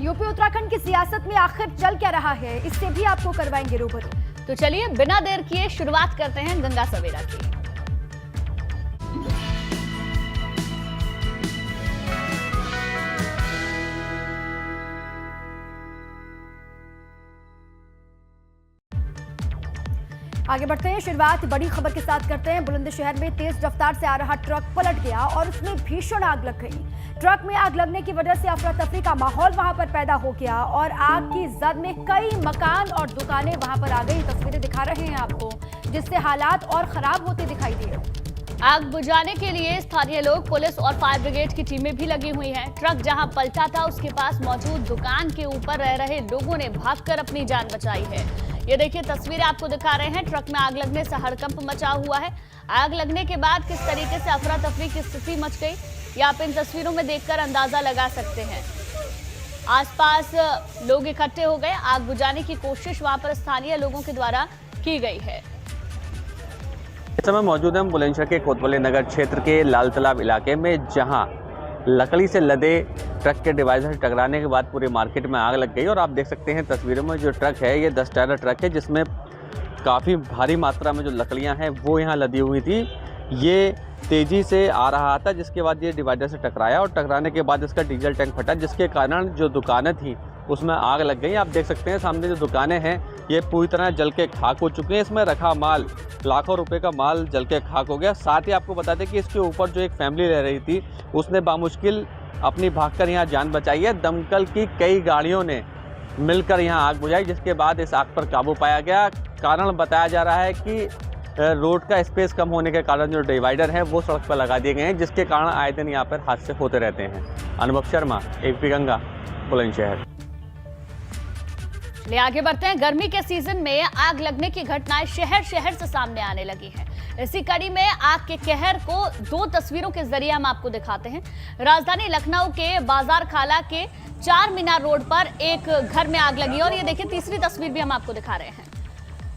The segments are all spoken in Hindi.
यूपी उत्तराखंड की सियासत में आखिर चल क्या रहा है, इससे भी आपको करवाएंगे रूबरू। तो चलिए बिना देर किए शुरुआत करते हैं गंगा सवेरा की। आगे बढ़ते हैं, शुरुआत बड़ी खबर के साथ करते हैं। बुलंदशहर में तेज रफ्तार से आ रहा ट्रक पलट गया और उसमें भीषण आग लग गई। ट्रक में आग लगने की वजह से अफरा तफरी का माहौल वहां पर पैदा हो गया और आग की जद में कई मकान और दुकानें वहां पर आ गई। तस्वीरें दिखा रहे हैं आपको, जिससे हालात और खराब होते दिखाई दिए। आग बुझाने के लिए स्थानीय लोग, पुलिस और फायर ब्रिगेड की टीमें भी लगी हुई हैं। ट्रक जहां पलटा था उसके पास मौजूद दुकान के ऊपर रह रहे लोगों ने भागकर अपनी जान बचाई है। ये देखिए तस्वीरें आपको दिखा रहे हैं। ट्रक में आग लगने से हड़कंप मचा हुआ है। आग लगने के बाद किस तरीके से अफरा तफरी की स्थिति मच गई, ये आप इन तस्वीरों में देखकर अंदाजा लगा सकते हैं। आसपास लोग इकट्ठे हो गए। आग बुझाने की कोशिश वहां पर स्थानीय लोगों के द्वारा की गई है। इस समय मौजूद हैं बुलंदशहर के कोतवाली नगर क्षेत्र के लाल तालाब इलाके में, जहां लकड़ी से लदे ट्रक के डिवाइडर से टकराने के बाद पूरे मार्केट में आग लग गई। और आप देख सकते हैं तस्वीरों में, जो ट्रक है ये 10 टायर ट्रक है, जिसमें काफ़ी भारी मात्रा में जो लकड़ियां हैं वो यहाँ लदी हुई थी। ये तेज़ी से आ रहा था, जिसके बाद ये डिवाइडर से टकराया और टकराने के बाद इसका डीजल टैंक फटा, जिसके कारण जो दुकानें थी उसमें आग लग गई। आप देख सकते हैं सामने जो दुकानें हैं ये पूरी तरह जल के खाक हो चुकी हैं। इसमें रखा माल, लाखों रुपए का माल जल के खाक हो गया। साथ ही आपको बता दें कि इसके ऊपर जो एक फैमिली रह रही थी उसने बामुश्किल अपनी भागकर यहाँ जान बचाई है। दमकल की कई गाड़ियों ने मिलकर यहाँ आग बुझाई, जिसके बाद इस आग पर काबू पाया गया। कारण बताया जा रहा है कि रोड का स्पेस कम होने के कारण जो डिवाइडर है वो सड़क पर लगा दिए गए हैं, जिसके कारण आए दिन यहाँ पर हादसे होते रहते हैं। अनुभव शर्मा, एबीपी गंगा, बुलंदशहर। चलिए आगे बढ़ते हैं। गर्मी के सीजन में आग लगने की घटनाएं शहर शहर से सामने आने लगी हैं। इसी कड़ी में आग के कहर को 2 तस्वीरों के जरिए हम आपको दिखाते हैं। राजधानी लखनऊ के बाजार खाला के 4 मीनार रोड पर एक घर में आग लगी और ये देखिए तीसरी तस्वीर भी हम आपको दिखा रहे हैं।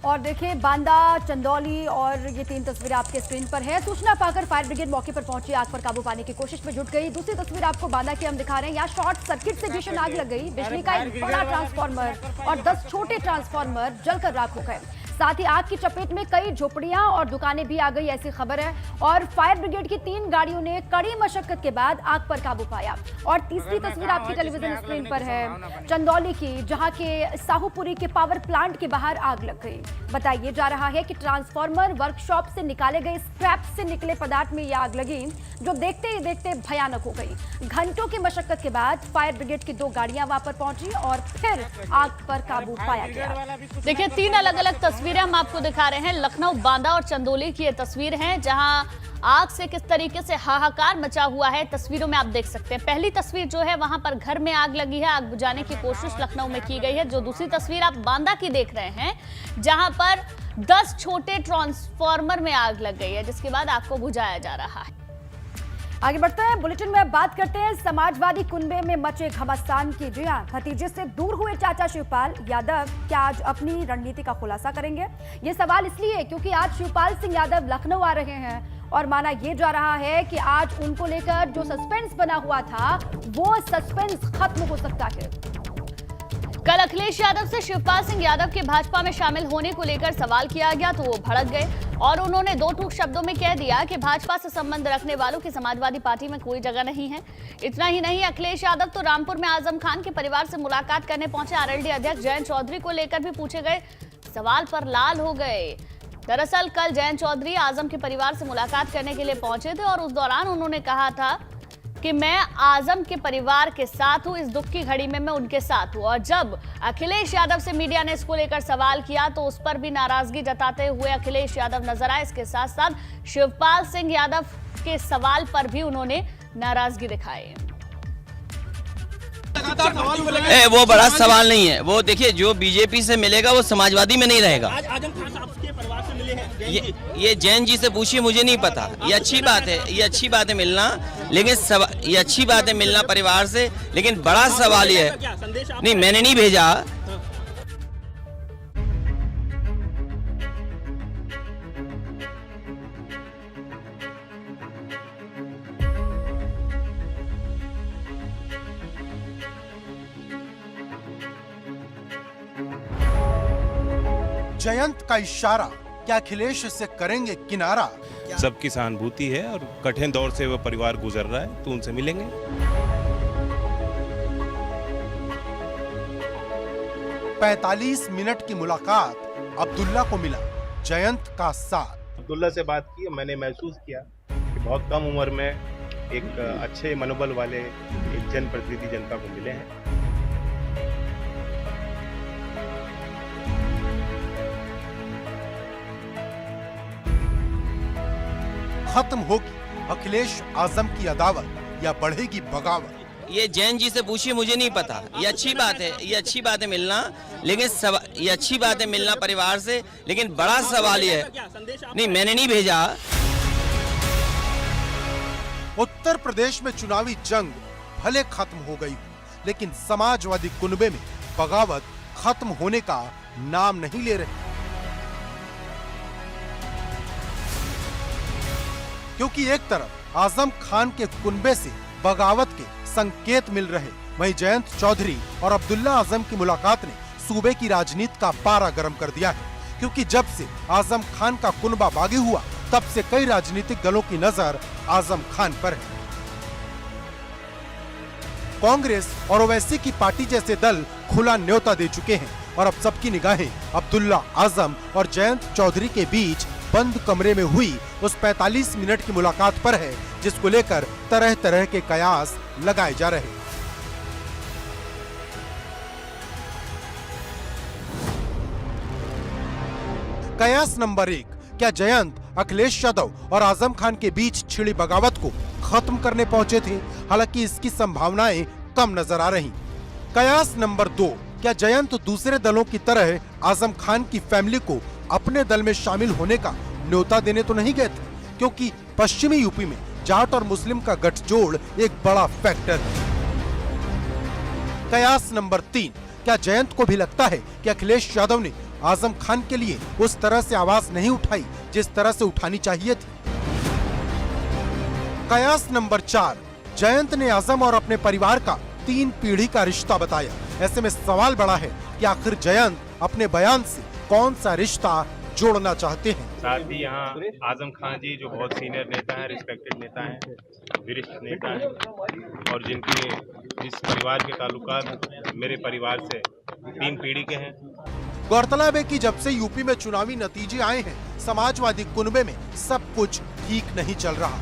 और देखिए बांदा, चंदौली और ये 3 तस्वीरें आपके स्क्रीन पर है। सूचना पाकर फायर ब्रिगेड मौके पर पहुंची, आग पर काबू पाने की कोशिश में जुट गई। दूसरी तस्वीर आपको बांदा की हम दिखा रहे हैं। यहाँ शॉर्ट सर्किट से भीषण आग लग गई। बिजली का एक बड़ा ट्रांसफार्मर और 10 छोटे ट्रांसफार्मर जलकर राख हो गए। साथ ही आग की चपेट में कई झोपड़ियां और दुकानें भी आ गई, ऐसी खबर है। और फायर ब्रिगेड की 3 गाड़ियों ने कड़ी मशक्कत के बाद आग पर काबू पाया। और तीसरी तस्वीर आपकी टेलीविजन स्क्रीन पर है चंदौली की, जहां के साहूपुरी के पावर प्लांट के बाहर आग लग गई। बताया जा रहा है कि ट्रांसफार्मर वर्कशॉप से निकाले गए स्क्रैप से निकले पदार्थ में यह आग लगी, जो देखते ही देखते भयानक हो गई। घंटों की मशक्कत के बाद फायर ब्रिगेड की 2 गाड़ियां वहां पर पहुंची और फिर आग पर काबू पाया गया। देखिए 3 अलग अलग तस्वीरें हम आपको दिखा रहे हैं। लखनऊ, बांदा और चंदौली की ये तस्वीर है, जहां आग से किस तरीके से हाहाकार मचा हुआ है तस्वीरों में आप देख सकते हैं। पहली तस्वीर जो है वहां पर घर में आग लगी है, आग बुझाने की कोशिश लखनऊ में की गई है। जो दूसरी तस्वीर आप बांदा की देख रहे हैं, जहां पर 10 छोटे ट्रांसफार्मर में आग लग गई है, जिसके बाद आग को बुझाया जा रहा है। आगे बढ़ते हैं, बुलेटिन में बात करते हैं समाजवादी कुनबे में मचे घमासान की। जी हां, भतीजे से दूर हुए चाचा शिवपाल यादव क्या आज अपनी रणनीति का खुलासा करेंगे? ये सवाल इसलिए क्योंकि आज शिवपाल सिंह यादव लखनऊ आ रहे हैं और माना यह जा रहा है कि आज उनको लेकर जो सस्पेंस बना हुआ था वो सस्पेंस खत्म हो सकता है। कल अखिलेश यादव से शिवपाल सिंह यादव के भाजपा में शामिल होने को लेकर सवाल किया गया तो वो भड़क गए और उन्होंने 2 टूक शब्दों में कह दिया कि भाजपा से संबंध रखने वालों की समाजवादी पार्टी में कोई जगह नहीं है। इतना ही नहीं, अखिलेश यादव तो रामपुर में आजम खान के परिवार से मुलाकात करने पहुंचे। आरएलडी अध्यक्ष जयंत चौधरी को लेकर भी पूछे गए सवाल पर लाल हो गए। दरअसल कल जयंत चौधरी आजम के परिवार से मुलाकात करने के लिए पहुंचे थे और उस दौरान उन्होंने कहा था कि मैं आजम के परिवार के साथ हूं, इस दुख की घड़ी में मैं उनके साथ हूं। और जब अखिलेश यादव से मीडिया ने इसको लेकर सवाल किया तो उस पर भी नाराजगी जताते हुए अखिलेश यादव नजर आए। इसके साथ साथ शिवपाल सिंह यादव के सवाल पर भी उन्होंने नाराजगी दिखाई। वो बड़ा सवाल नहीं है। वो देखिए, जो बीजेपी से मिलेगा वो समाजवादी में नहीं रहेगा। ये जैन जी से पूछिए, मुझे नहीं पता। ये अच्छी बात है, ये अच्छी बात है मिलना, लेकिन ये अच्छी बात है मिलना परिवार से, लेकिन बड़ा सवाल ये है, नहीं मैंने नहीं भेजा। जयंत का इशारा, क्या अखिलेश इससे करेंगे किनारा? सबकी सहानुभूति है और कठिन दौर से वह परिवार गुजर रहा है, तो उनसे मिलेंगे। 45 मिनट की मुलाकात, अब्दुल्ला को मिला जयंत का साथ। अब्दुल्ला से बात की, मैंने महसूस किया कि बहुत कम उम्र में एक अच्छे मनोबल वाले एक जनप्रतिनिधि जनता को मिले हैं। खत्म होगी अखिलेश आजम की अदावत या बढ़ेगी बगावत? ये जैन जी से पूछिए, मुझे नहीं पता। ये अच्छी बात है, ये अच्छी बात है मिलना, लेकिन ये अच्छी बात है मिलना परिवार से, लेकिन बड़ा सवाल ये है, नहीं मैंने नहीं भेजा। उत्तर प्रदेश में चुनावी जंग भले खत्म हो गई, लेकिन समाजवादी कुनबे में बगावत खत्म होने का नाम नहीं ले रहे। क्योंकि एक तरफ आजम खान के कुनबे से बगावत के संकेत मिल रहे, वहीं जयंत चौधरी और अब्दुल्ला आजम की मुलाकात ने सूबे की राजनीति का पारा गर्म कर दिया है। क्योंकि जब से आजम खान का कुनबा बागी हुआ, तब से कई राजनीतिक दलों की नजर आजम खान पर है। कांग्रेस और ओवैसी की पार्टी जैसे दल खुला न्योता दे चुके हैं और अब सबकी निगाहें अब्दुल्ला आजम और जयंत चौधरी के बीच बंद कमरे में हुई उस 45 मिनट की मुलाकात पर है, जिसको लेकर तरह तरह के कयास लगाए जा रहे हैं। कयास नंबर 1, क्या जयंत अखिलेश यादव और आजम खान के बीच छिड़ी बगावत को खत्म करने पहुंचे थे? हालांकि इसकी संभावनाएं कम नजर आ रही। कयास नंबर 2, क्या जयंत दूसरे दलों की तरह आजम खान की फैमिली को अपने दल में शामिल होने का न्योता देने तो नहीं गए थे? क्योंकि पश्चिमी यूपी में जाट और मुस्लिम का गठजोड़ एक बड़ा फैक्टर है। कयास नंबर 3, क्या जयंत को भी लगता है कि अखिलेश यादव ने आजम खान के लिए उस तरह से आवाज नहीं उठाई जिस तरह से उठानी चाहिए थी? कयास नंबर 4, जयंत ने आजम और अपने परिवार का 3 पीढ़ी का रिश्ता बताया। ऐसे में सवाल बड़ा है कि आखिर जयंत अपने बयान से कौन सा रिश्ता जोड़ना चाहते हैं? साथ ही यहाँ आजम खान जी जो बहुत सीनियर नेता हैं, रिस्पेक्टेड नेता हैं, वरिष्ठ नेता हैं और जिस परिवार के ताल्लुकात मेरे परिवार से 3 पीढ़ी के हैं। गौरतलब है कि जब से यूपी में चुनावी नतीजे आए हैं, समाजवादी कुनबे में सब कुछ ठीक नहीं चल रहा।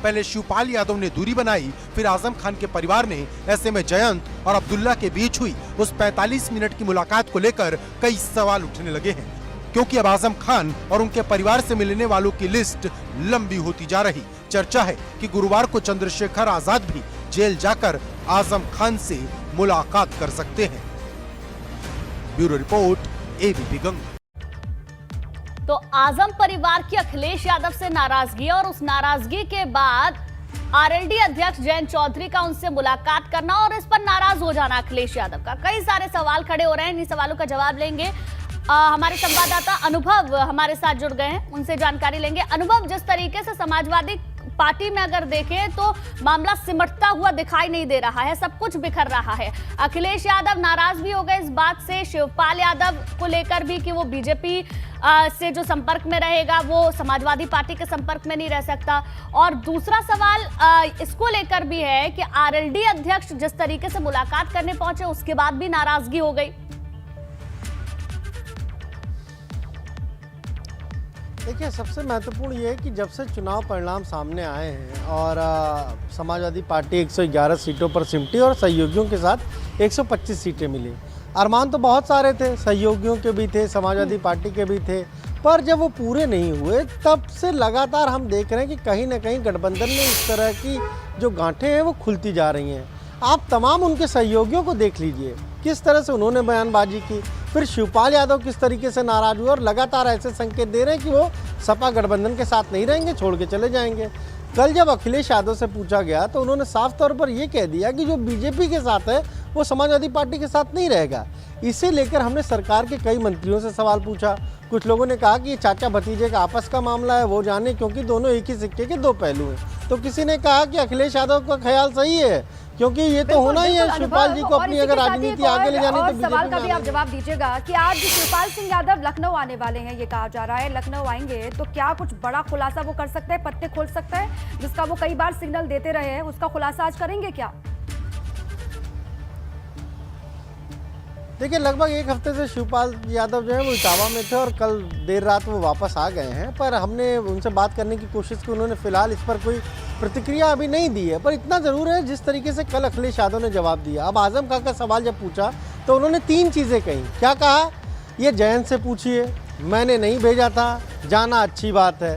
पहले शिवपाल यादव ने दूरी बनाई, फिर आजम खान के परिवार ने। ऐसे में जयंत और अब्दुल्ला के बीच हुई उस 45 मिनट की मुलाकात को लेकर कई सवाल उठने लगे हैं, क्योंकि अब आजम खान और उनके परिवार से मिलने वालों की लिस्ट लंबी होती जा रही। चर्चा है कि गुरुवार को चंद्रशेखर आजाद भी जेल जाकर आजम खान से मुलाकात कर सकते हैं। Bureau report, ABP Ganga. तो आजम परिवार की अखिलेश यादव से नाराजगी और उस नाराजगी के बाद आरएलडी अध्यक्ष जयंत चौधरी का उनसे मुलाकात करना और इस पर नाराज हो जाना अखिलेश यादव का। कई सारे सवाल खड़े हो रहे हैं, इन सवालों का जवाब लेंगे। हमारे संवाददाता अनुभव हमारे साथ जुड़ गए हैं, उनसे जानकारी लेंगे। अनुभव, जिस तरीके से समाजवादी पार्टी में अगर देखें तो मामला सिमटता हुआ दिखाई नहीं दे रहा है, सब कुछ बिखर रहा है। अखिलेश यादव नाराज भी हो गए इस बात से, शिवपाल यादव को लेकर भी कि वो बीजेपी से जो संपर्क में रहेगा वो समाजवादी पार्टी के संपर्क में नहीं रह सकता। और दूसरा सवाल इसको लेकर भी है कि आरएलडी अध्यक्ष जिस तरीके से मुलाकात करने पहुंचे उसके बाद भी नाराजगी हो गई। देखिए, सबसे महत्वपूर्ण ये है कि जब से चुनाव परिणाम सामने आए हैं और समाजवादी पार्टी 111 सीटों पर सिमटी और सहयोगियों के साथ 125 सीटें मिली। अरमान तो बहुत सारे थे, सहयोगियों के भी थे, समाजवादी पार्टी के भी थे, पर जब वो पूरे नहीं हुए तब से लगातार हम देख रहे हैं कि कहीं ना कहीं गठबंधन में इस तरह की जो गांठें हैं वो खुलती जा रही हैं। आप तमाम उनके सहयोगियों को देख लीजिए, किस तरह से उन्होंने बयानबाजी की। फिर शिवपाल यादव किस तरीके से नाराज हुए और लगातार ऐसे संकेत दे रहे हैं कि वो सपा गठबंधन के साथ नहीं रहेंगे, छोड़ के चले जाएंगे। कल जब अखिलेश यादव से पूछा गया तो उन्होंने साफ तौर पर ये कह दिया कि जो बीजेपी के साथ है वो समाजवादी पार्टी के साथ नहीं रहेगा। इसे लेकर हमने सरकार के कई मंत्रियों से सवाल पूछा। कुछ लोगों ने कहा कि ये चाचा भतीजे का आपस का मामला है, वो जाने, क्योंकि दोनों एक ही सिक्के के दो पहलू हैं। तो किसी ने कहा कि अखिलेश यादव का ख्याल सही है, क्योंकि ये तो होना ही है शिवपाल जी को अपनी अगर राजनीति आगे ले जानी तो सवाल का भी आप जवाब दीजिएगा कि आज शिवपाल सिंह यादव लखनऊ आने वाले हैं, ये कहा जा रहा है। लखनऊ आएंगे तो क्या कुछ बड़ा खुलासा वो कर सकते हैं, पत्ते खोल सकते हैं, जिसका वो कई बार सिग्नल देते रहे हैं, उसका खुलासा आज करेंगे क्या? देखिए, लगभग एक हफ्ते से शिवपाल यादव जो है वो इटावा में थे और कल देर रात वो वापस आ गए हैं, पर हमने उनसे बात करने की कोशिश की। उन्होंने फिलहाल इस पर कोई प्रतिक्रिया अभी नहीं दी है, पर इतना ज़रूर है जिस तरीके से कल अखिलेश यादव ने जवाब दिया। अब आजम खां का सवाल जब पूछा तो उन्होंने 3 चीज़ें कही। क्या कहा? ये जयंत से पूछिए, मैंने नहीं भेजा था, जाना अच्छी बात है।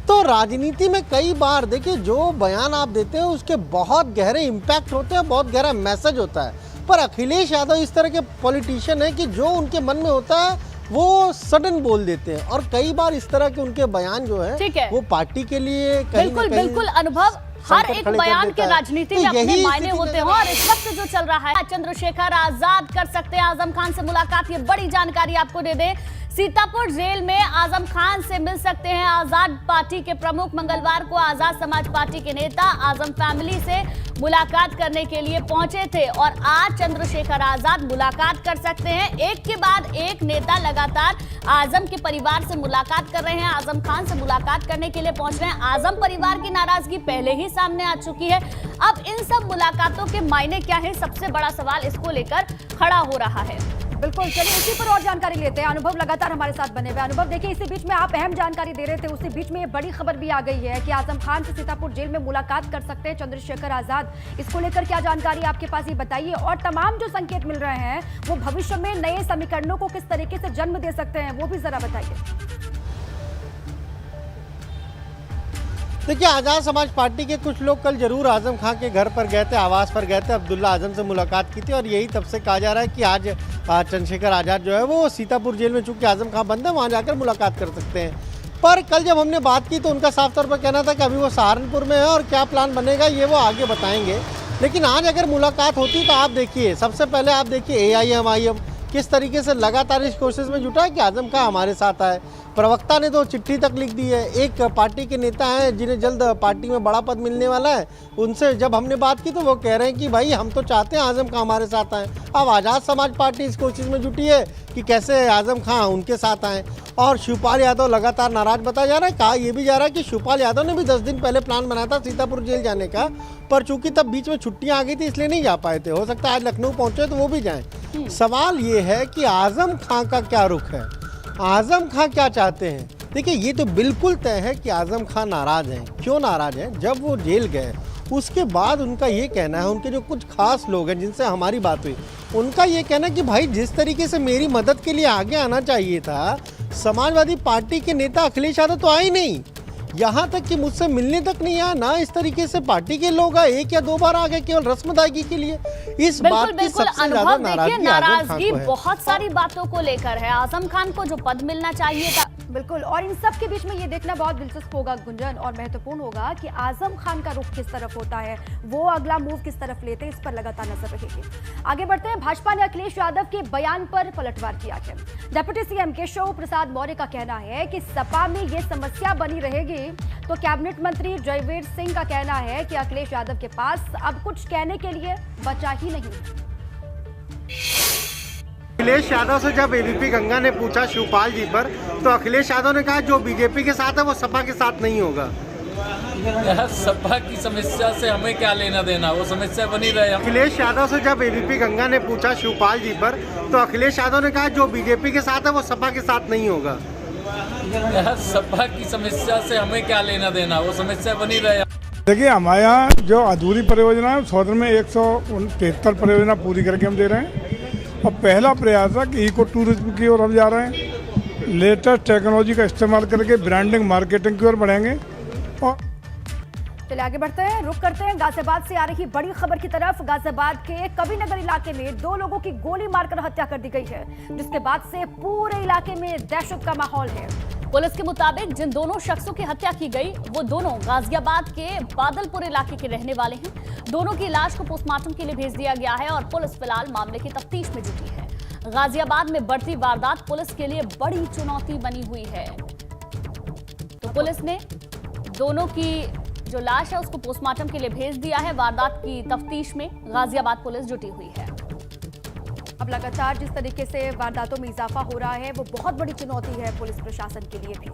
तो राजनीति में कई बार देखिए जो बयान आप देते हैं उसके बहुत गहरे इम्पैक्ट होते हैं, बहुत गहरा मैसेज होता है। पर अखिलेश यादव इस तरह के पॉलिटिशियन है कि जो उनके मन में होता है वो सडन बोल देते हैं, और कई बार इस तरह के उनके बयान जो है वो पार्टी के लिए कहीं बिल्कुल बिल्कुल अनुभव, हर एक बयान के राजनीति में अपने मायने होते हैं। और इस वक्त जो चल रहा है, चंद्रशेखर आजाद कर सकते हैं आजम खान से मुलाकात, ये बड़ी जानकारी आपको दे दें। सीतापुर जेल में आजम खान से मिल सकते हैं आजाद पार्टी के प्रमुख। मंगलवार को आजाद समाज पार्टी के नेता आजम फैमिली से मुलाकात करने के लिए पहुंचे थे और आज चंद्रशेखर आजाद मुलाकात कर सकते हैं। एक के बाद एक नेता लगातार आजम के परिवार से मुलाकात कर रहे हैं, आजम खान से मुलाकात करने के लिए पहुंच रहे हैं। आजम परिवार की नाराजगी पहले ही सामने आ चुकी है। अब इन सब मुलाकातों के मायने क्या है, सबसे बड़ा सवाल इसको लेकर खड़ा हो रहा है। बिल्कुल, चलिए इसी पर और जानकारी लेते हैं। अनुभव लगातार हमारे साथ बने हुए। अनुभव, देखिए इसी बीच में आप अहम जानकारी दे रहे थे, उसी बीच में ये बड़ी खबर भी आ गई है कि आजम खान से सीतापुर जेल में मुलाकात कर सकते हैं चंद्रशेखर आजाद। इसको लेकर क्या जानकारी आपके पास, ये बताइए। और तमाम जो संकेत मिल रहे हैं वो भविष्य में नए समीकरणों को किस तरीके से जन्म दे सकते हैं, वो भी जरा बताइए। देखिए, आज़ाद समाज पार्टी के कुछ लोग कल जरूर आजम खां के घर पर गए थे, आवास पर गए थे, अब्दुल्ला आजम से मुलाकात की थी, और यही तब से कहा जा रहा है कि आज चंद्रशेखर आजाद जो है वो सीतापुर जेल में, चूंकि आजम खां बंद है, वहाँ जाकर मुलाकात कर सकते हैं। पर कल जब हमने बात की तो उनका साफ तौर पर कहना था कि अभी वो सहारनपुर में है और क्या प्लान बनेगा ये वो आगे बताएंगे। लेकिन आज अगर मुलाकात होती तो आप देखिए, सबसे पहले आप देखिए AIM किस तरीके से लगातार इस कोशिश में जुटा है कि आजम खां हमारे साथ आए। प्रवक्ता ने तो चिट्ठी तक लिख दी है। एक पार्टी के नेता हैं जिन्हें जल्द पार्टी में बड़ा पद मिलने वाला है, उनसे जब हमने बात की तो वो कह रहे हैं कि भाई हम तो चाहते हैं आजम खां हमारे साथ आए। अब आज़ाद समाज पार्टी इस कोशिश में जुटी है कि कैसे आजम खां उनके साथ आए। और शिवपाल यादव लगातार नाराज बताया जा रहा है। कहा यह भी जा रहा है कि शिवपाल यादव ने भी 10 दिन पहले प्लान बनाया था सीतापुर जेल जाने का, पर चूंकि तब बीच में छुट्टियां आ गई थी इसलिए नहीं जा पाए थे। हो सकता है आज लखनऊ पहुंचे तो वो भी जाएं। सवाल ये है कि आजम खां का क्या रुख है, आजम खां क्या चाहते हैं। देखिए, ये तो बिल्कुल तय है कि आजम खां नाराज हैं। क्यों नाराज हैं? जब वो जेल गए उसके बाद उनका ये कहना है, उनके जो कुछ खास लोग हैं जिनसे हमारी बात हुई, उनका ये कहना है कि भाई जिस तरीके से मेरी मदद के लिए आगे आना चाहिए था समाजवादी पार्टी के नेता अखिलेश यादव तो आए नहीं, यहाँ तक कि मुझसे मिलने तक नहीं आया ना। इस तरीके से पार्टी के लोग आए, 1 या 2 बार आ गए केवल रस्म अदायगी के लिए। इस बात की सबसे ज्यादा नाराजगी बहुत सारी बातों को लेकर है। आजम खान को जो पद मिलना चाहिए था, बिल्कुल, और इन सब के बीच में ये देखना बहुत दिलचस्प होगा गुंजन, और महत्वपूर्ण होगा कि आजम खान का रुख किस तरफ होता है, वो अगला मूव किस तरफ लेते हैं, इस पर लगातार नजर रहेगी। आगे बढ़ते हैं। भाजपा ने अखिलेश यादव के बयान पर पलटवार किया है। डिप्टी CM केशव प्रसाद मौर्य का कहना है कि सपा में ये समस्या बनी रहेगी, तो कैबिनेट मंत्री जयवीर सिंह का कहना है कि अखिलेश यादव के पास अब कुछ कहने के लिए बचा ही नहीं। अखिलेश यादव से जब AVP गंगा ने पूछा शिवपाल जी पर, तो अखिलेश यादव ने कहा जो बीजेपी के साथ है वो सपा के साथ नहीं होगा। सपा की समस्या से हमें क्या लेना देना, वो समस्या बनी रहे। अखिलेश यादव से जब AVP गंगा ने पूछा शिवपाल जी पर, तो अखिलेश यादव ने कहा जो बीजेपी के साथ है वो सपा के साथ नहीं होगा। सपा की समस्या से हमें क्या लेना देना, वो समस्या बनी रहे। देखिए, हमारे यहाँ जो अधूरी परियोजना है सौदर में 173 परियोजना पूरी करके हम दे रहे हैं, और पहला प्रयास है कि इको टूरिज्म की ओर हम जा रहे हैं। लेटेस्ट टेक्नोलॉजी का इस्तेमाल करके ब्रांडिंग मार्केटिंग की ओर बढ़ेंगे। और चलिए आगे बढ़ते हैं, रुक करते हैं गाजियाबाद से आ रही बड़ी खबर की तरफ। गाजियाबाद के कबीरनगर इलाके में 2 लोगों की गोली मारकर हत्या कर दी गई है, जिसके बाद से पूरे इलाके में दहशत का माहौल है। पुलिस के मुताबिक जिन दोनों शख्सों की हत्या की गई वो दोनों गाजियाबाद के बादलपुर इलाके के रहने वाले हैं। दोनों की लाश को पोस्टमार्टम के लिए भेज दिया गया है और पुलिस फिलहाल मामले की तफ्तीश में जुटी है। गाजियाबाद में बढ़ती वारदात पुलिस के लिए बड़ी चुनौती बनी हुई है, तो पुलिस ने दोनों की जो लाश है उसको पोस्टमार्टम के लिए भेज दिया है। वारदात की तफ्तीश में गाजियाबाद पुलिस जुटी हुई है। अब लगातार जिस तरीके से वारदातों में इजाफा हो रहा है वो बहुत बड़ी चुनौती है पुलिस प्रशासन के लिए भी।